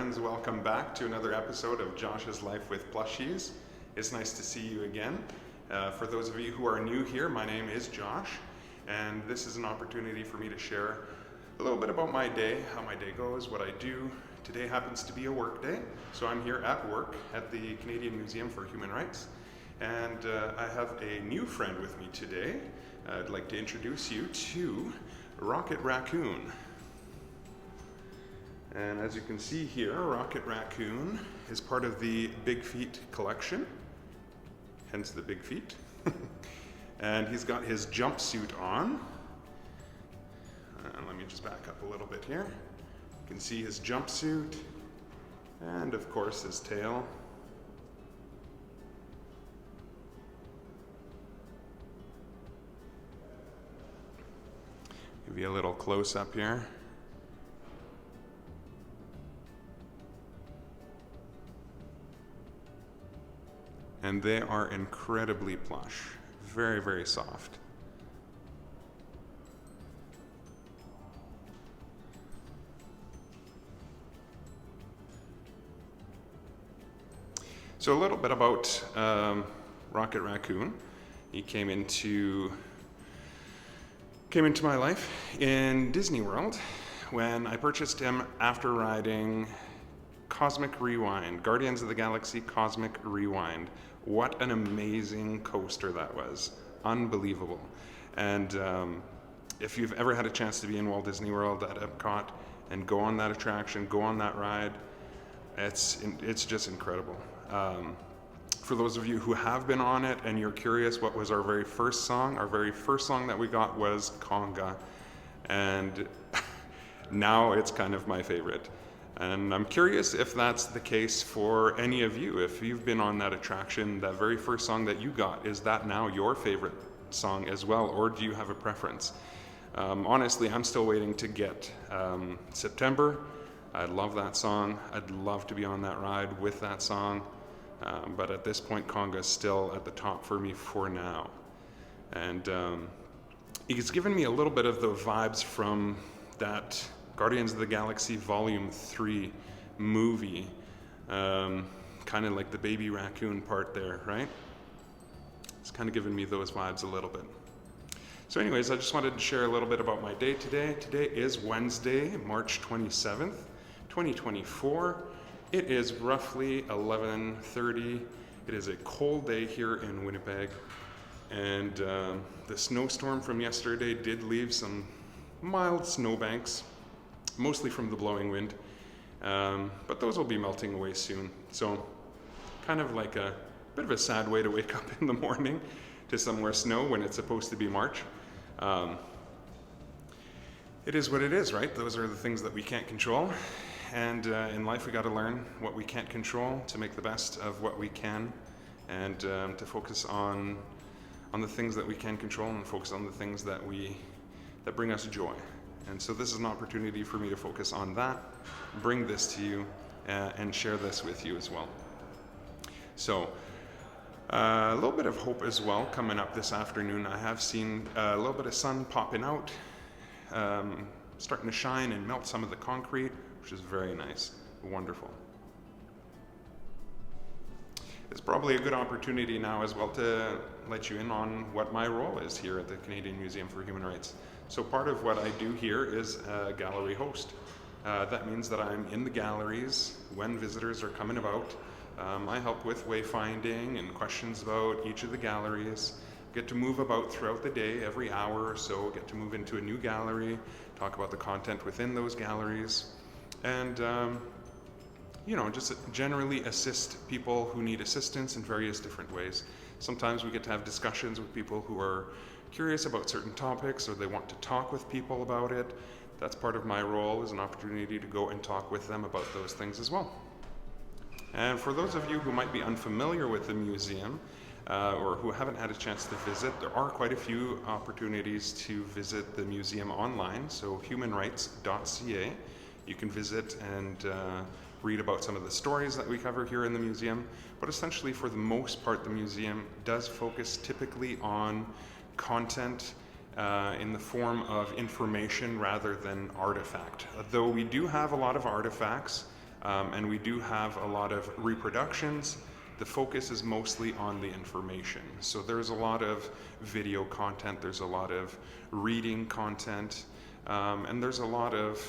friends, welcome back to another episode of Josh's Life with Plushies. It's nice to see you again. For those of you who are new here, my name is Josh, and this is an opportunity for me to share a little bit about my day, how my day goes, what I do. Today happens to be a work day, so I'm here at work at the Canadian Museum for Human Rights, and I have a new friend with me today. I'd like to introduce you to Racoon. And as you can see here, Racoon is part of the Big Feet collection, hence the big feet. And he's got his jumpsuit on. Let me just back up a little bit here. You can see his jumpsuit, and of course his tail. Give you a little close up here. And they are incredibly plush, very, very soft. So a little bit about Racoon. He came into my life in Disney World when I purchased him after riding Cosmic Rewind, Guardians of the Galaxy Cosmic Rewind. What an amazing coaster that was. Unbelievable. And if you've ever had a chance to be in Walt Disney World at EPCOT and go on that attraction, go on that ride, it's just incredible. For those of you who have been on it and you're curious what was our very first song that we got was Conga. And now it's kind of my favorite. And I'm curious if that's the case for any of you. If you've been on that attraction, that very first song that you got, is that now your favorite song as well, or do you have a preference? Honestly, I'm still waiting to get September. I love that song. I'd love to be on that ride with that song. But at this point, Conga is still at the top for me for now. And it's given me a little bit of the vibes from that Guardians of the Galaxy Volume 3 movie, kind of like the baby raccoon part there, right? It's kind of giving me those vibes a little bit. So anyways, I just wanted to share a little bit about my day today. Today is Wednesday, March 27th, 2024. It is roughly 11:30. It is a cold day here in Winnipeg, and the snowstorm from yesterday did leave some mild snowbanks, mostly from the blowing wind, but those will be melting away soon. So kind of like a bit of a sad way to wake up in the morning to some more snow when it's supposed to be March. It is what it is, right? Those are the things that we can't control. And in life we got to learn what we can't control to make the best of what we can, and to focus on the things that we can control and focus on the things that bring us joy. And so this is an opportunity for me to focus on that, bring this to you, and share this with you as well. So a little bit of hope as well coming up this afternoon. I have seen a little bit of sun popping out, starting to shine and melt some of the concrete, which is very nice, wonderful. It's probably a good opportunity now as well to let you in on what my role is here at the Canadian Museum for Human Rights. So part of what I do here is a gallery host. That means that I'm in the galleries when visitors are coming about. I help with wayfinding and questions about each of the galleries. Get to move about throughout the day, every hour or so, get to move into a new gallery, talk about the content within those galleries, and just generally assist people who need assistance in various different ways. Sometimes we get to have discussions with people who are curious about certain topics, or they want to talk with people about it. That's part of my role, is an opportunity to go and talk with them about those things as well. And for those of you who might be unfamiliar with the museum, or who haven't had a chance to visit, there are quite a few opportunities to visit the museum online. So humanrights.ca, you can visit and read about some of the stories that we cover here in the museum. But essentially, for the most part, the museum does focus typically on content in the form of information rather than artifact. Though we do have a lot of artifacts, And we do have a lot of reproductions. The focus is mostly on the information. So there's a lot of video content, there's a lot of reading content, and there's a lot of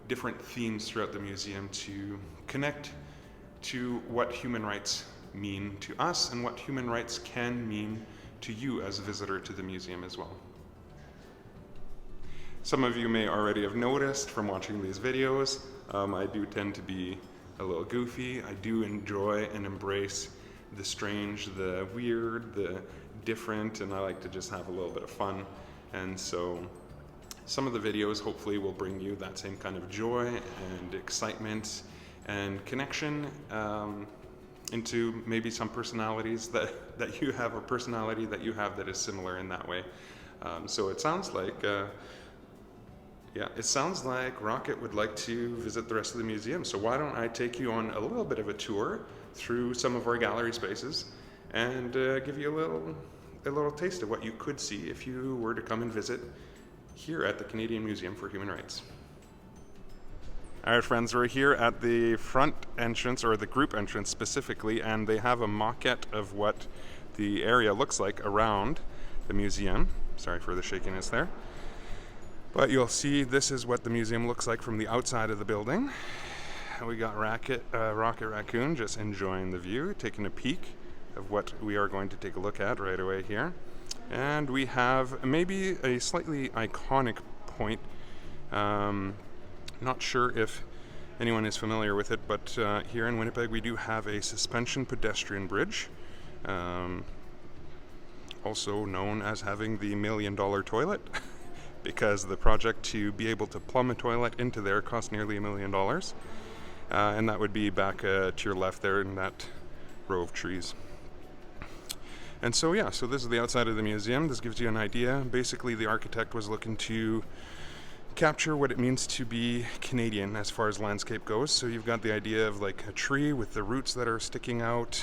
different themes throughout the museum to connect to what human rights mean to us and what human rights can mean to you as a visitor to the museum as well. Some of you may already have noticed from watching these videos, I do tend to be a little goofy. I do enjoy and embrace the strange, the weird, the different, and I like to just have a little bit of fun. And so some of the videos hopefully will bring you that same kind of joy and excitement and connection into maybe some personalities that you have, or personality that you have that is similar in that way. So it sounds like it sounds like Rocket would like to visit the rest of the museum. So why don't I take you on a little bit of a tour through some of our gallery spaces and give you a little taste of what you could see if you were to come and visit here at the Canadian Museum for Human Rights. All right, friends, we're here at the front entrance, or the group entrance specifically, and they have a maquette of what the area looks like around the museum. Sorry for the shakiness there. But you'll see this is what the museum looks like from the outside of the building. We got Rocket Racoon just enjoying the view, taking a peek of what we are going to take a look at right away here. And we have maybe a slightly iconic point. Not sure if anyone is familiar with it, but here in Winnipeg we do have a suspension pedestrian bridge, also known as having the $1 million toilet. Because the project to be able to plumb a toilet into there cost nearly $1 million. And that would be back to your left there in that row of trees. And so so this is the outside of the museum. This gives you an idea. Basically, the architect was looking to capture what it means to be Canadian as far as landscape goes. So you've got the idea of like a tree with the roots that are sticking out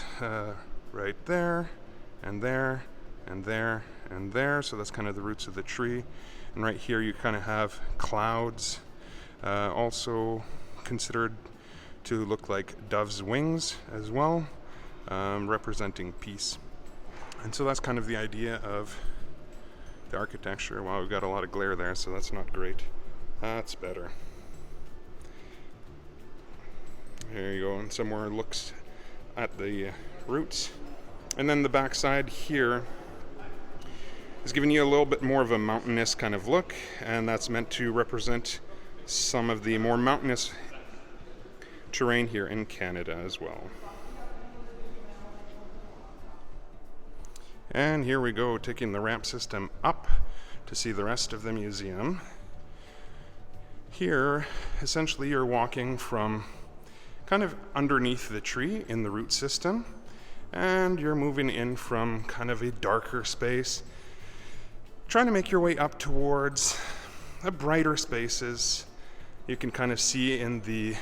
right there, and there, and there, and there. So that's kind of the roots of the tree. And right here you kind of have clouds, also considered to look like dove's wings as well, representing peace. And so that's kind of the idea of the architecture. Wow, we've got a lot of glare there, so that's not great. That's better. There you go, and some more looks at the roots. And then the backside here is giving you a little bit more of a mountainous kind of look, and that's meant to represent some of the more mountainous terrain here in Canada as well. And here we go, taking the ramp system up to see the rest of the museum. Here, essentially you're walking from kind of underneath the tree in the root system, and you're moving in from kind of a darker space, trying to make your way up towards the brighter spaces. You can kind of see in the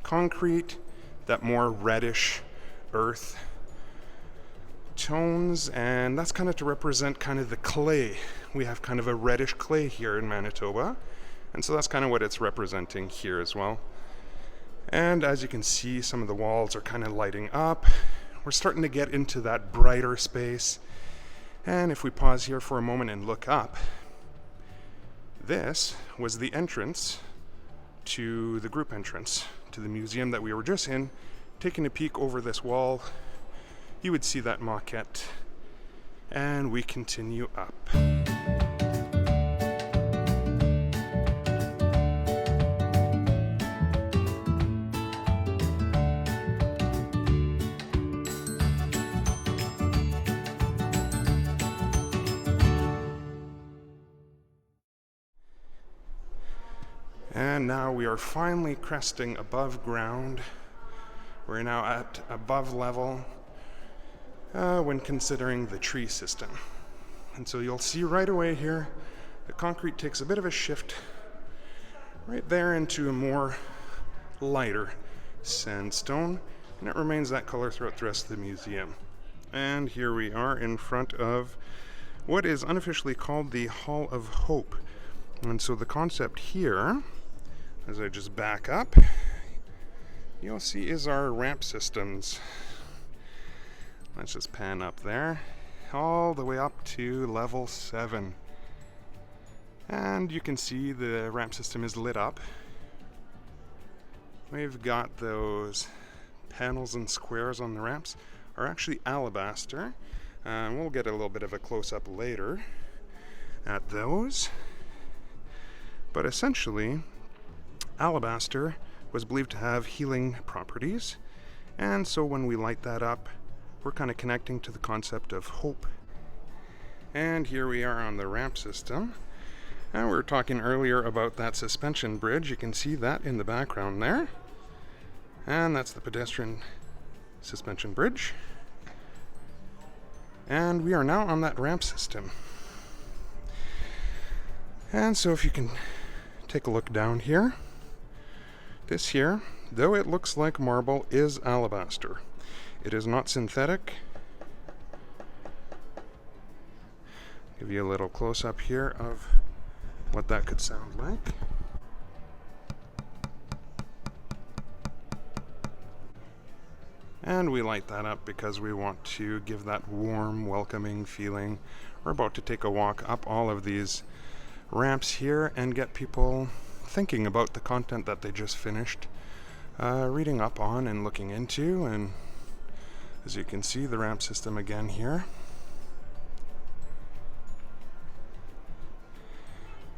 concrete that more reddish earth tones, and that's kind of to represent kind of the clay. We have kind of a reddish clay here in Manitoba, and so that's kind of what it's representing here as well. And as you can see, some of the walls are kind of lighting up. We're starting to get into that brighter space. And if we pause here for a moment and look up, this was the entrance to the group entrance to the museum that we were just in. Taking a peek over this wall, you would see that maquette, and we continue up. And now we are finally cresting above ground. We're now at above level when considering the tree system. And so you'll see right away here, the concrete takes a bit of a shift right there into a more lighter sandstone, and it remains that color throughout the rest of the museum. And here we are in front of what is unofficially called the Hall of Hope. And so the concept here, as I just back up, you'll see is our ramp systems. Let's just pan up there, all the way up to level 7. And you can see the ramp system is lit up. We've got those panels and squares on the ramps are actually alabaster. We'll get a little bit of a close-up later at those. But essentially, alabaster was believed to have healing properties, and so when we light that up, we're kind of connecting to the concept of hope. And here we are on the ramp system. And we were talking earlier about that suspension bridge. You can see that in the background there. And that's the pedestrian suspension bridge. And we are now on that ramp system. And so if you can take a look down here, this here, though it looks like marble, is alabaster. It is not synthetic. Give you a little close-up here of what that could sound like. And we light that up because we want to give that warm, welcoming feeling. We're about to take a walk up all of these ramps here and get people thinking about the content that they just finished reading up on and looking into. And as you can see, the ramp system again here.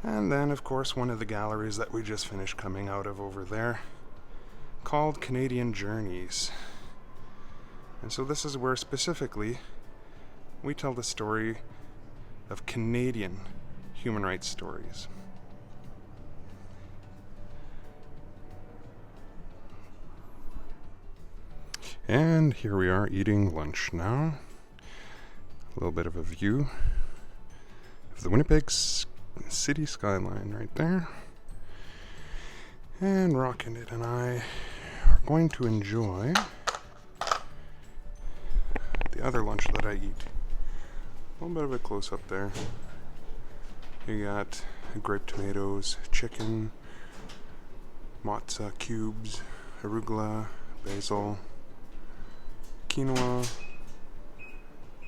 And then, of course, one of the galleries that we just finished coming out of over there, called Canadian Journeys. And so this is where specifically we tell the story of Canadian human rights stories. And here we are eating lunch now. A little bit of a view of the Winnipeg city skyline right there. And Rocket and I are going to enjoy the other lunch that I eat. A little bit of a close-up there. You got grape tomatoes, chicken, mozza cubes, arugula, basil, quinoa,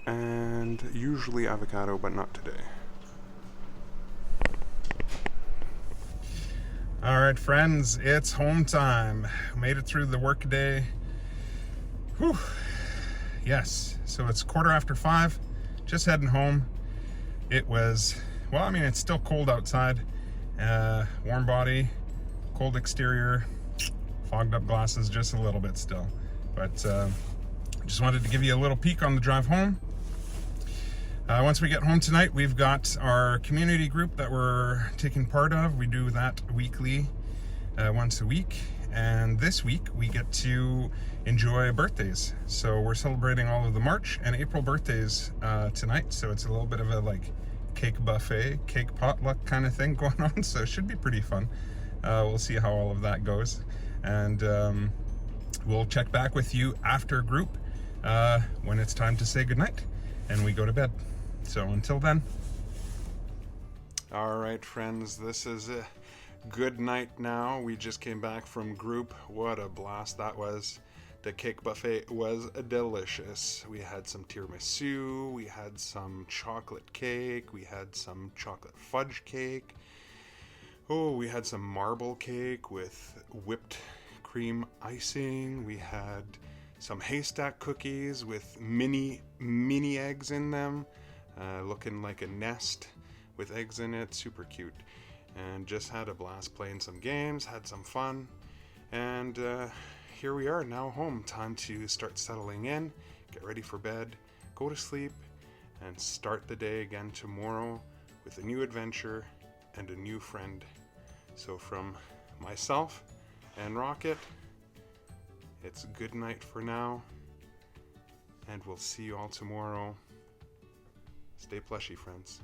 and usually avocado, but not today. All right, friends, it's home time. Made it through the work day. Whew. Yes, so it's 5:15, just heading home. It was, well, I mean, it's still cold outside. Warm body, cold exterior, fogged up glasses just a little bit still. But just wanted to give you a little peek on the drive home. Once we get home tonight, we've got our community group that we're taking part of. We do that weekly, once a week. And this week we get to enjoy birthdays. So we're celebrating all of the March and April birthdays tonight. So it's a little bit of a like cake buffet, cake potluck kind of thing going on. So it should be pretty fun. We'll see how all of that goes. And we'll check back with you after group when it's time to say goodnight and we go to bed. So until then. All right, friends, this is a good night now. We just came back from group. What a blast that was. The cake buffet was delicious. We had some tiramisu, we had some chocolate cake, we had some chocolate fudge cake. Oh, we had some marble cake with whipped cream icing. We had some haystack cookies with mini eggs in them, looking like a nest with eggs in it. Super cute. And just had a blast playing some games, had some fun. And here we are now home. Time to start settling in, get ready for bed, go to sleep, and start the day again tomorrow with a new adventure and a new friend. So from myself and Rocket, it's good night for now, and we'll see you all tomorrow. Stay plushy, friends.